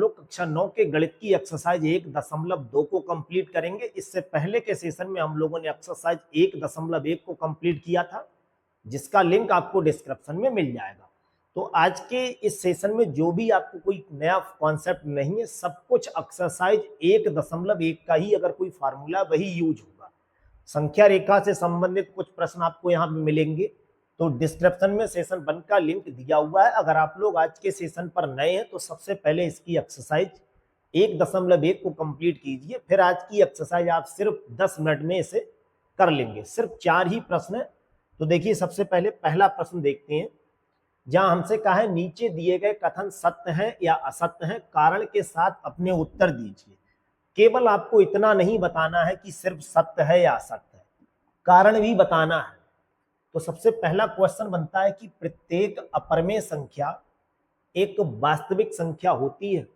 लोग कक्षा 9 के गणित की एक्सरसाइज 1.2 को कंप्लीट करेंगे। इससे पहले के सेशन में हम लोगों ने एक्सरसाइज 1.1 को कंप्लीट किया था, जिसका लिंक आपको डिस्क्रिप्शन में मिल जाएगा। तो आज के इस सेशन में जो भी आपको कोई नया कॉन्सेप्ट नहीं है, सब कुछ एक्सरसाइज 1.1 का ही अगर कोई फार्मूला वही यूज होगा। संख्या रेखा से संबंधित कुछ प्रश्न आपको यहाँ पे मिलेंगे, तो डिस्क्रिप्शन में सेशन 1 का लिंक दिया हुआ है। अगर आप लोग आज के सेशन पर नए हैं तो सबसे पहले इसकी एक्सरसाइज 1.1 को कंप्लीट कीजिए, फिर आज की एक्सरसाइज आप सिर्फ 10 मिनट में इसे कर लेंगे। सिर्फ 4 ही प्रश्न है। तो देखिए, सबसे पहले पहला प्रश्न देखते हैं, जहां हमसे कहा है नीचे दिए गए कथन सत्य हैं या असत्य हैं, कारण के साथ अपने उत्तर दीजिए। केवल आपको इतना नहीं बताना है कि सिर्फ सत्य है या असत्य है, कारण भी बताना है। तो सबसे पहला क्वेश्चन बनता है कि प्रत्येक अपरिमेय संख्या एक वास्तविक संख्या होती है।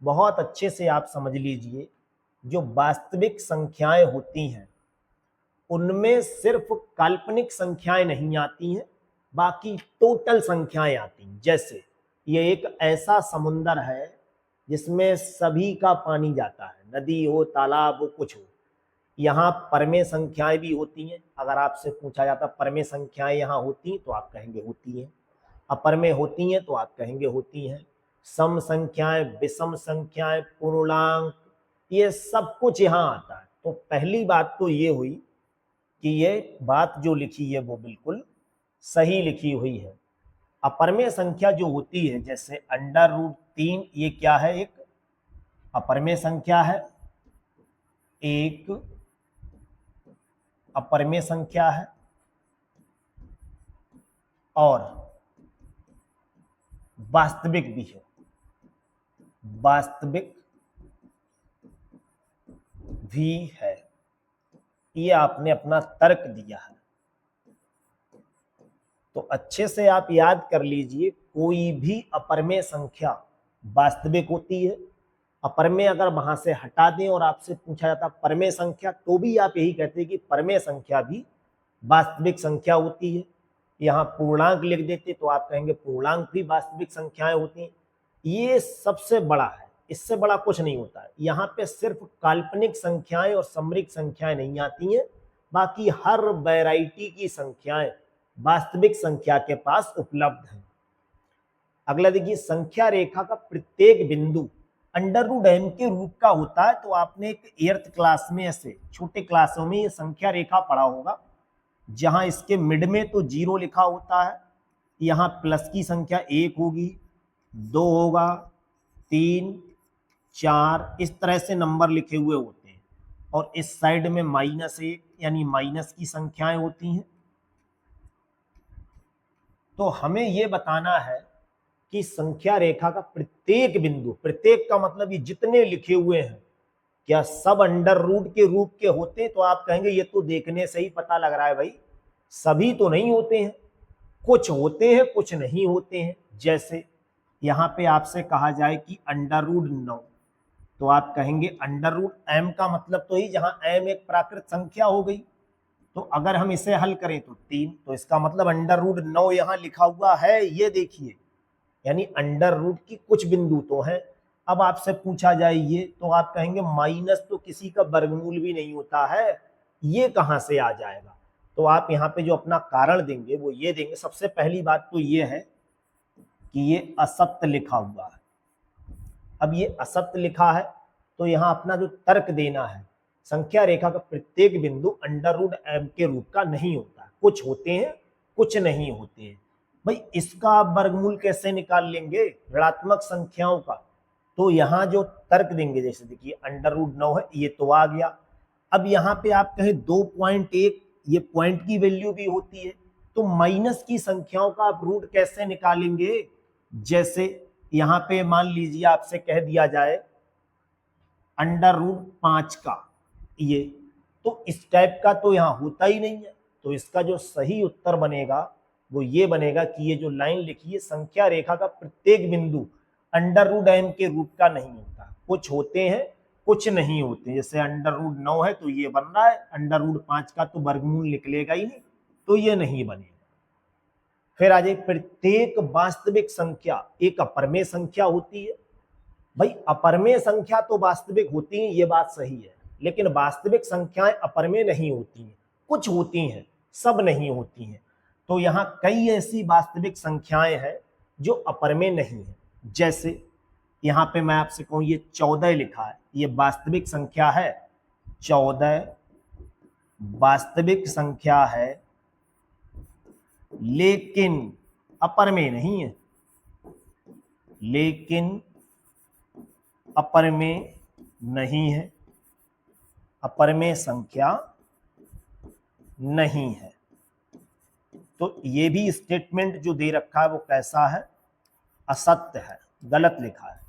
बहुत अच्छे से आप समझ लीजिए, जो वास्तविक संख्याएं होती हैं उनमें सिर्फ काल्पनिक संख्याएं नहीं आती हैं, बाकी टोटल संख्याएं आती हैं। जैसे ये एक ऐसा समुंदर है जिसमें सभी का पानी जाता है, नदी हो, तालाब हो, कुछ हो। यहाँ परमेय संख्याएं भी होती हैं। अगर आपसे पूछा जाता परमेय संख्याएं यहाँ होती हैं तो आप कहेंगे होती हैं, अपरमेय होती हैं तो आप कहेंगे होती हैं। सम संख्याएं, विषम संख्याएं, पूर्णांक, ये सब कुछ यहाँ आता है। तो पहली बात तो ये हुई कि ये बात जो लिखी है वो बिल्कुल सही लिखी हुई है। अपरमेय संख्या जो होती है, जैसे √3, ये क्या है? एक अपरमेय संख्या है, एक अपरमेय संख्या है और वास्तविक भी है। वास्तविक भी है, ये आपने अपना तर्क दिया है। तो अच्छे से आप याद कर लीजिए, कोई भी अपरमेय संख्या वास्तविक होती है। अपरमेय अगर वहां से हटा दें और आपसे पूछा जाता परमेय संख्या, तो भी आप यही कहते हैं कि परमेय संख्या भी वास्तविक संख्या होती है। यहाँ पूर्णांक लिख देते तो आप कहेंगे पूर्णांक भी वास्तविक संख्याएं होती हैं। ये सबसे बड़ा है, इससे बड़ा कुछ नहीं होता है। यहाँ पे सिर्फ काल्पनिक संख्याएं और समरिक संख्याएं नहीं आती हैं, बाकी हर वैरायटी की संख्याएं वास्तविक संख्या के पास उपलब्ध है। अगला देखिए, संख्या रेखा का प्रत्येक बिंदु √m के रूप का होता है। तो आपने एक 8th क्लास में, ऐसे छोटे क्लासों में ये संख्या रेखा पढ़ा होगा, जहां इसके मिड में तो 0 लिखा होता है। यहाँ प्लस की संख्या 1 होगी, 2 होगा, 3, 4, इस तरह से नंबर लिखे हुए होते हैं। और इस साइड में -1 यानी माइनस की संख्याएं होती हैं। तो हमें यह बताना है कि संख्या रेखा का प्रत्येक बिंदु, प्रत्येक का मतलब ये जितने लिखे हुए हैं, क्या सब √ के रूप के होते? तो आप कहेंगे ये तो देखने से ही पता लग रहा है भाई, सभी तो नहीं होते हैं, कुछ होते हैं, कुछ नहीं होते हैं। जैसे यहाँ पे आपसे कहा जाए कि √9, तो आप कहेंगे √m का मतलब तो ही, जहां m एक प्राकृत संख्या हो गई। तो अगर हम इसे हल करें तो 3, तो इसका मतलब √9 यहाँ लिखा हुआ है, ये देखिए, यानी √ की कुछ बिंदु तो हैं। अब आपसे पूछा जाए ये, तो आप कहेंगे माइनस तो किसी का वर्गमूल भी नहीं होता है, ये कहां से आ जाएगा? तो आप यहाँ पे जो अपना कारण देंगे वो ये देंगे। सबसे पहली बात तो ये है कि ये असत्य लिखा हुआ है। अब ये असत्य लिखा है तो यहाँ अपना जो तर्क देना है, संख्या रेखा का प्रत्येक बिंदु √m के रूप का नहीं होता है, कुछ होते हैं, कुछ नहीं होते हैं। भाई इसका आप वर्गमूल कैसे निकाल लेंगे ऋणात्मक संख्याओं का? तो यहाँ जो तर्क देंगे, जैसे देखिए √9 है, ये तो आ गया। अब यहाँ पे आप कहें 2.1, ये पॉइंट की वैल्यू भी होती है, तो माइनस की संख्याओं का आप रूट कैसे निकालेंगे? जैसे यहाँ पे मान लीजिए आपसे कह दिया जाए √5 का, ये तो इस टाइप का तो यहाँ होता ही नहीं है। तो इसका जो सही उत्तर बनेगा वो ये बनेगा कि ये जो लाइन लिखी है, संख्या रेखा का प्रत्येक बिंदु √m के रूप का नहीं होता, कुछ होते हैं, कुछ नहीं होते। जैसे √9 है तो ये बन रहा है, √5 का तो वर्गमूल निकलेगा ही नहीं, तो ये नहीं बनेगा। फिर आ जाए, प्रत्येक वास्तविक संख्या एक अपरमेय संख्या होती है। भाई अपरमेय संख्या तो वास्तविक होती है, ये बात सही है, लेकिन वास्तविक संख्याएं अपरमेय नहीं होती हैं, कुछ होती हैं, सब नहीं होती हैं। तो यहाँ कई ऐसी वास्तविक संख्याएं हैं जो अपरमेय नहीं है। जैसे यहाँ पे मैं आपसे कहूँ ये 14 लिखा है, ये वास्तविक संख्या है, 14 वास्तविक संख्या है, लेकिन अपरमेय नहीं है, लेकिन अपरमेय नहीं है, अपरमेय संख्या नहीं है। तो ये भी स्टेटमेंट जो दे रखा है वो कैसा है, असत्य है, गलत लिखा है।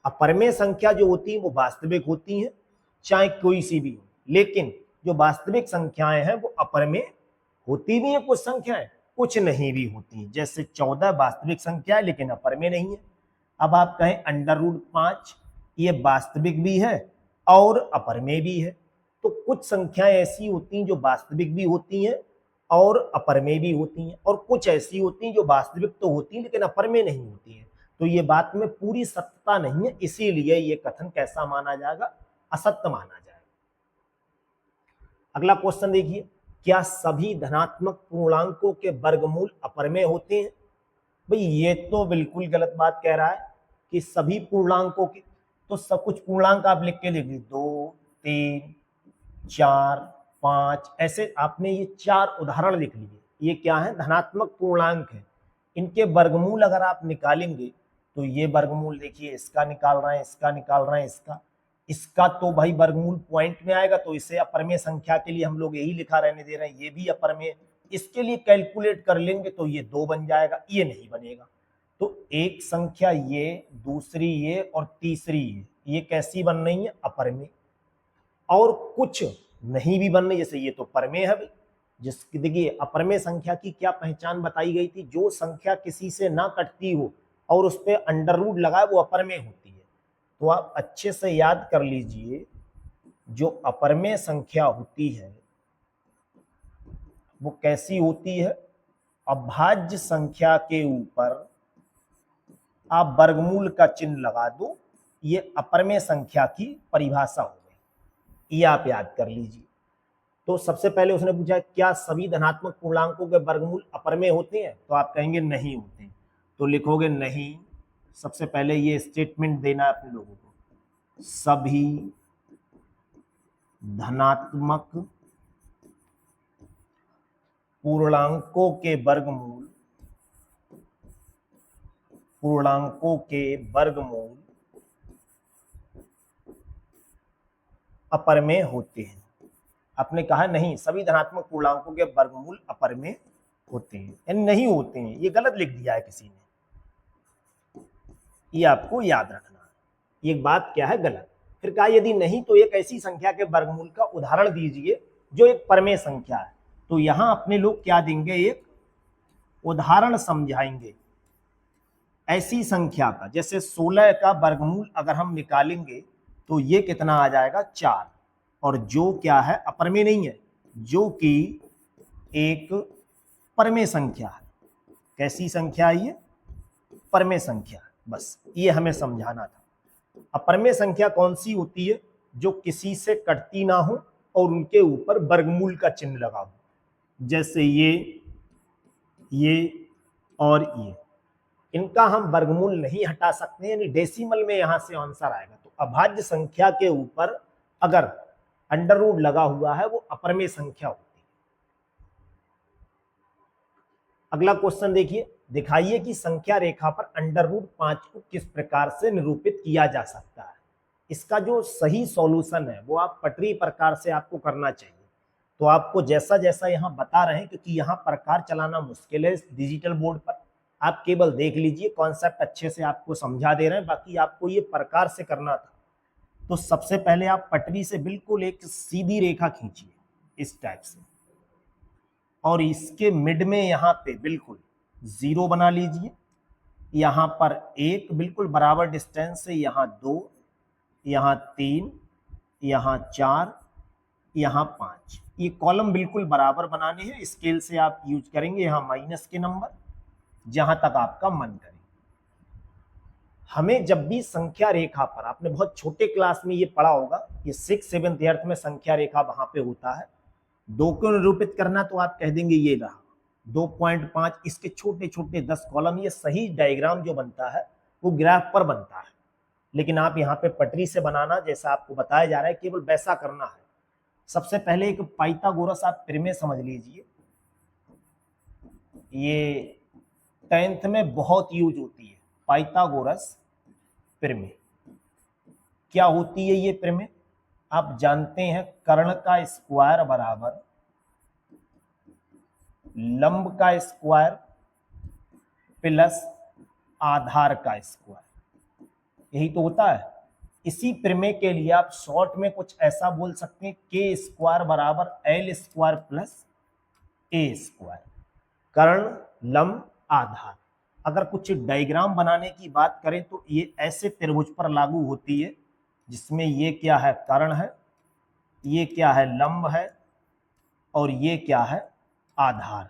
अपरमेय संख्या जो होती है वो वास्तविक होती है, चाहे कोई सी भी हो, लेकिन जो वास्तविक संख्याएं हैं वो अपरमेय होती भी है, कुछ संख्याएं कुछ नहीं भी होती हैं। जैसे 14 वास्तविक संख्या है लेकिन अपरमेय नहीं है। अब आप कहें √5 ये वास्तविक भी है और अपरमेय भी है। तो कुछ संख्याएं ऐसी होती हैं जो वास्तविक भी होती हैं और अपरमेय भी होती हैं, और कुछ ऐसी होती हैं जो वास्तविक तो होती हैं लेकिन अपरमेय नहीं होती हैं। तो ये बात में पूरी सत्यता नहीं है, इसीलिए ये कथन कैसा माना जाएगा, असत्य माना जाएगा। अगला क्वेश्चन देखिए, क्या सभी धनात्मक पूर्णांकों के वर्गमूल अपरमेय होते हैं? भाई ये तो बिल्कुल गलत बात कह रहा है कि सभी पूर्णांकों के, तो सब कुछ पूर्णांक आप लिख के लिखिए 2, 3, 4, 5, ऐसे आपने ये 4 उदाहरण लिख लिए। ये क्या है, धनात्मक पूर्णांक है, इनके वर्गमूल अगर आप निकालेंगे तो ये वर्गमूल देखिए, इसका निकाल रहे हैं, इसका निकाल रहे हैं, इसका तो भाई वर्गमूल पॉइंट में आएगा, तो इसे अपरमेय संख्या के लिए हम लोग यही लिखा रहने दे रहे हैं, ये भी अपरमेय। इसके लिए कैलकुलेट कर लेंगे तो ये 2 बन जाएगा, ये नहीं बनेगा। तो एक संख्या ये, दूसरी ये और तीसरी ये कैसी बन रही है, अपरमेय। और कुछ नहीं भी बन रही, जैसे ये तो परमेय है भाई। जिसकी देखिए अपरमेय संख्या की क्या पहचान बताई गई थी, जो संख्या किसी से ना कटती हो और उस पर अंडर रूट लगाए वो अपरमेय होती है। तो आप अच्छे से याद कर लीजिए, जो अपरमेय संख्या होती है वो कैसी होती है, अभाज्य संख्या के ऊपर आप वर्गमूल का चिन्ह लगा दो, ये अपरमेय संख्या की परिभाषा हो गई, ये आप याद कर लीजिए। तो सबसे पहले उसने पूछा क्या सभी धनात्मक पूर्णांकों के वर्गमूल अपरमेय होते हैं, तो आप कहेंगे नहीं होते हैं, तो लिखोगे नहीं। सबसे पहले ये स्टेटमेंट देना है अपने लोगों को, सभी धनात्मक पूर्णांकों के वर्गमूल अपरमेय होते हैं। आपने कहा नहीं, सभी धनात्मक पूर्णांकों के वर्गमूल अपरमेय होते हैं, यानी नहीं होते हैं, ये गलत लिख दिया है किसी ने, ये आपको याद रखना है, ये बात क्या है, गलत। फिर कहा यदि नहीं तो एक ऐसी संख्या के वर्गमूल का उदाहरण दीजिए जो एक परमेय संख्या है। तो यहां अपने लोग क्या देंगे, एक उदाहरण समझाएंगे ऐसी संख्या का। जैसे 16 का वर्गमूल अगर हम निकालेंगे तो ये कितना आ जाएगा, 4, और जो क्या है, अपरमेय नहीं है, जो कि एक परमेय संख्या है। कैसी संख्या है ये, परमेय संख्या। बस ये हमें समझाना था। अपरमेय संख्या कौन सी होती है, जो किसी से कटती ना हो और उनके ऊपर वर्गमूल का चिन्ह लगा हो। जैसे ये और ये, इनका हम वर्गमूल नहीं हटा सकते, यानी डेसिमल में यहां से आंसर आएगा। तो अभाज्य संख्या के ऊपर अगर अंडर रूट लगा हुआ है वो अपरमेय संख्या होती है। अगला क्वेश्चन देखिए, दिखाइए कि संख्या रेखा पर √5 को किस प्रकार से निरूपित किया जा सकता है। इसका जो सही सॉल्यूशन है वो आप पटरी प्रकार से आपको करना चाहिए। तो आपको जैसा जैसा यहाँ बता रहे हैं, क्योंकि यहाँ प्रकार चलाना मुश्किल है इस डिजिटल बोर्ड पर, आप केवल देख लीजिए, कॉन्सेप्ट अच्छे से आपको समझा दे रहे हैं, बाकी आपको ये प्रकार से करना था। तो सबसे पहले आप पटरी से बिल्कुल एक सीधी रेखा खींचिए इस टाइप से, और इसके मिड में यहाँ पे बिल्कुल 0 बना लीजिए। यहाँ पर 1 बिल्कुल बराबर डिस्टेंस से, यहाँ 2, यहाँ 3, यहाँ 4, यहाँ 5। ये कॉलम बिल्कुल बराबर बनाने हैं, स्केल से आप यूज करेंगे। यहाँ माइनस के नंबर, जहां तक आपका मन करे। हमें जब भी संख्या रेखा पर, आपने बहुत छोटे क्लास में ये पढ़ा होगा, ये 6th 7th में संख्या रेखा वहां पे होता है, 2 को निरूपित करना, तो आप कह देंगे ये रहा 2.5, इसके छोटे छोटे 10 कॉलम, ये सही डायग्राम जो बनता है वो ग्राफ पर बनता है। लेकिन आप यहाँ पे पटरी से बनाना, जैसा आपको बताया जा रहा है, केवल वैसा करना है। सबसे पहले एक पाइथागोरस आप प्रमेय समझ लीजिए, ये 10th में बहुत यूज होती है, पाइथागोरस प्रमेय। क्या होती है ये प्रमेय? आप जानते हैं कर्ण का स्क्वायर बराबर लंब का स्क्वायर प्लस आधार का स्क्वायर, यही तो होता है। इसी प्रमेय के लिए आप शॉर्ट में कुछ ऐसा बोल सकते हैं, के स्क्वायर बराबर एल स्क्वायर प्लस ए स्क्वायर, कर्ण लंब आधार। अगर कुछ डायग्राम बनाने की बात करें तो ये ऐसे त्रिभुज पर लागू होती है जिसमें ये क्या है, कर्ण है, ये क्या है, लंब है, और ये क्या है, आधार।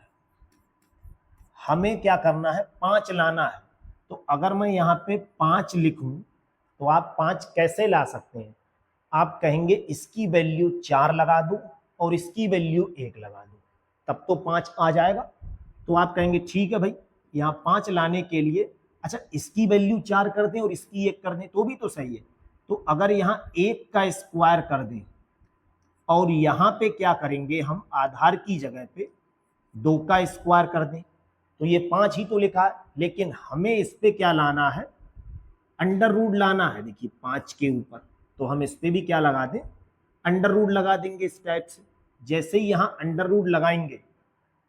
हमें क्या करना है, 5 लाना है। तो अगर मैं यहाँ पे 5 लिखूं तो आप 5 कैसे ला सकते हैं? आप कहेंगे इसकी वैल्यू 4 लगा दूं और इसकी वैल्यू 1 लगा दूं, तब तो 5 आ जाएगा। तो आप कहेंगे ठीक है भाई, यहाँ 5 लाने के लिए, अच्छा इसकी वैल्यू 4 कर दें और इसकी 1 कर दें तो भी तो सही है। तो अगर यहाँ 1 का स्क्वायर कर दें और यहाँ पे क्या करेंगे, हम आधार की जगह पे 2 का स्क्वायर कर दें, तो ये 5 ही तो लिखा है। लेकिन हमें इस पे क्या लाना है, अंडर रूट लाना है। देखिए 5 के ऊपर, तो हम इस पे भी क्या लगा दें, अंडर रूट लगा देंगे इस टाइप से। जैसे ही यहाँ अंडर रूट लगाएंगे,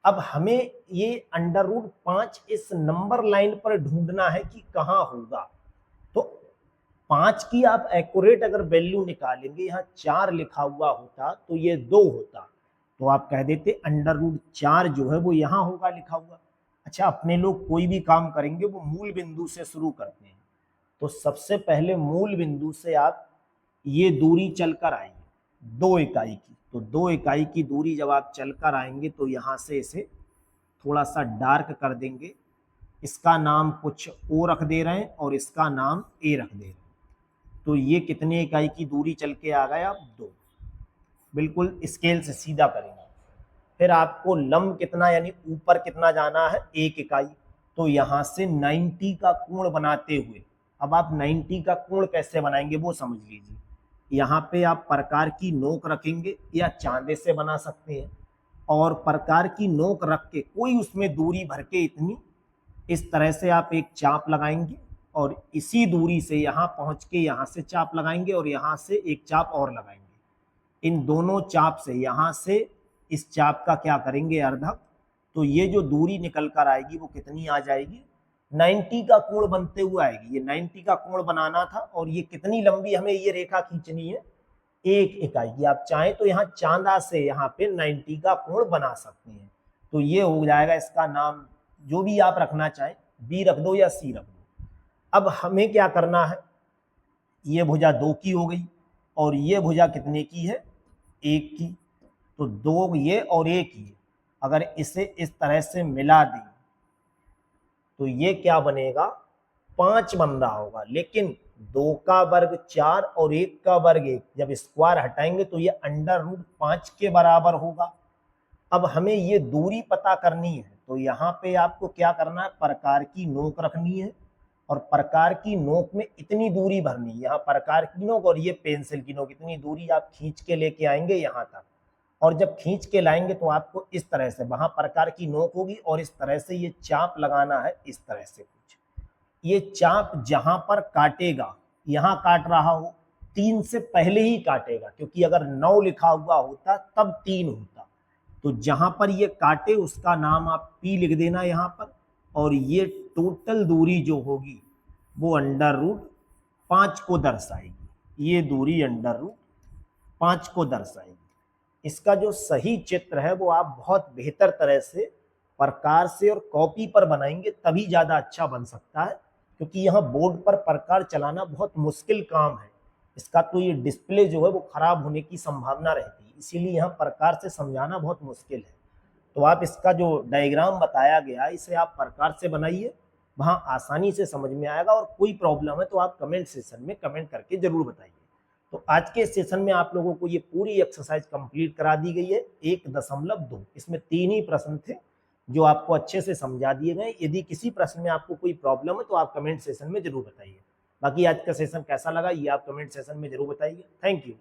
अब हमें ये अंडर रूट 5 इस नंबर लाइन पर ढूंढना है कि कहाँ होगा। तो 5 की आप एक्यूरेट अगर वैल्यू निकालेंगे, यहाँ 4 लिखा हुआ होता तो ये 2 होता, तो आप कह देते अंडर रूट 4 जो है वो यहाँ होगा लिखा हुआ। अच्छा, अपने लोग कोई भी काम करेंगे वो मूल बिंदु से शुरू करते हैं, तो सबसे पहले मूल बिंदु से आप ये दूरी चलकर आएंगे 2 इकाई की, तो 2 इकाई की दूरी जब आप चलकर आएंगे तो यहाँ से इसे थोड़ा सा डार्क कर देंगे, इसका नाम कुछ ओ रख दे रहे हैं और इसका नाम ए रख दे रहे हैं। तो ये कितने इकाई की दूरी चल के आ गया, 2। बिल्कुल स्केल से सीधा करेंगे। फिर आपको लंब कितना, यानी ऊपर कितना जाना है, 1 इकाई। तो यहाँ से 90 का कोण बनाते हुए, अब आप 90 का कोण कैसे बनाएंगे वो समझ लीजिए। यहाँ पे आप प्रकार की नोक रखेंगे या चांदे से बना सकते हैं, और प्रकार की नोक रख के कोई उसमें दूरी भर के इतनी, इस तरह से आप एक चाप लगाएंगे और इसी दूरी से यहाँ पहुँच के यहाँ से चाप लगाएंगे और यहाँ से एक चाप और लगाएंगे। इन दोनों चाप से यहाँ से इस चाप का क्या करेंगे, अर्धक। तो ये जो दूरी निकल कर आएगी वो कितनी आ जाएगी, 90 का कोण बनते हुए आएगी। ये 90 का कोण बनाना था और ये कितनी लंबी हमें ये रेखा खींचनी है, 1 इकाई की। आप चाहें तो यहाँ चांदा से यहाँ पे 90 का कोण बना सकते हैं। तो ये हो जाएगा, इसका नाम जो भी आप रखना चाहें, बी रख दो या सी रख दो। अब हमें क्या करना है, ये भुजा 2 की हो गई और ये भुजा कितने की है, 1 की। तो 2 ये और 1 ये, अगर इसे इस तरह से मिला दें तो ये क्या बनेगा, 5 बन रहा होगा। लेकिन 2 का वर्ग 4 और 1 का वर्ग 1, जब स्क्वायर हटाएंगे तो ये अंडर रूट 5 के बराबर होगा। अब हमें ये दूरी पता करनी है, तो यहाँ पे आपको क्या करना है, प्रकार की नोक रखनी है और प्रकार की नोक में इतनी दूरी भरनी है। यहाँ प्रकार की नोक और ये पेंसिल की नोक, इतनी दूरी आप खींच के लेके आएंगे यहाँ तक, और जब खींच के लाएंगे तो आपको इस तरह से वहां प्रकार की नोक होगी और इस तरह से ये चाप लगाना है, इस तरह से कुछ। ये चाप जहां पर काटेगा, यहाँ काट रहा हो, 3 से पहले ही काटेगा, क्योंकि अगर 9 लिखा हुआ होता तब 3 होता। तो जहां पर ये काटे उसका नाम आप P लिख देना यहाँ पर, और ये टोटल दूरी जो होगी वो अंडर रूट 5 को दर्शाएगी। ये दूरी अंडर रूट 5 को दर्शाएगी। इसका जो सही चित्र है वो आप बहुत बेहतर तरह से प्रकार से और कॉपी पर बनाएंगे तभी ज़्यादा अच्छा बन सकता है, क्योंकि यहाँ बोर्ड पर प्रकार चलाना बहुत मुश्किल काम है। इसका तो ये डिस्प्ले जो है वो खराब होने की संभावना रहती है, इसीलिए यहाँ प्रकार से समझाना बहुत मुश्किल है। तो आप इसका जो डायग्राम बताया गया इसे आप प्रकार से बनाइए, वहां आसानी से समझ में आएगा। और कोई प्रॉब्लम है तो आप कमेंट सेशन में कमेंट करके जरूर बताइए। तो आज के सेशन में आप लोगों को ये पूरी एक्सरसाइज कंप्लीट करा दी गई है 1.2। इसमें 3 ही प्रश्न थे जो आपको अच्छे से समझा दिए गए। यदि किसी प्रश्न में आपको कोई प्रॉब्लम है तो आप कमेंट सेशन में जरूर बताइए। बाकी आज का सेशन कैसा लगा ये आप कमेंट सेशन में जरूर बताइए। Thank you.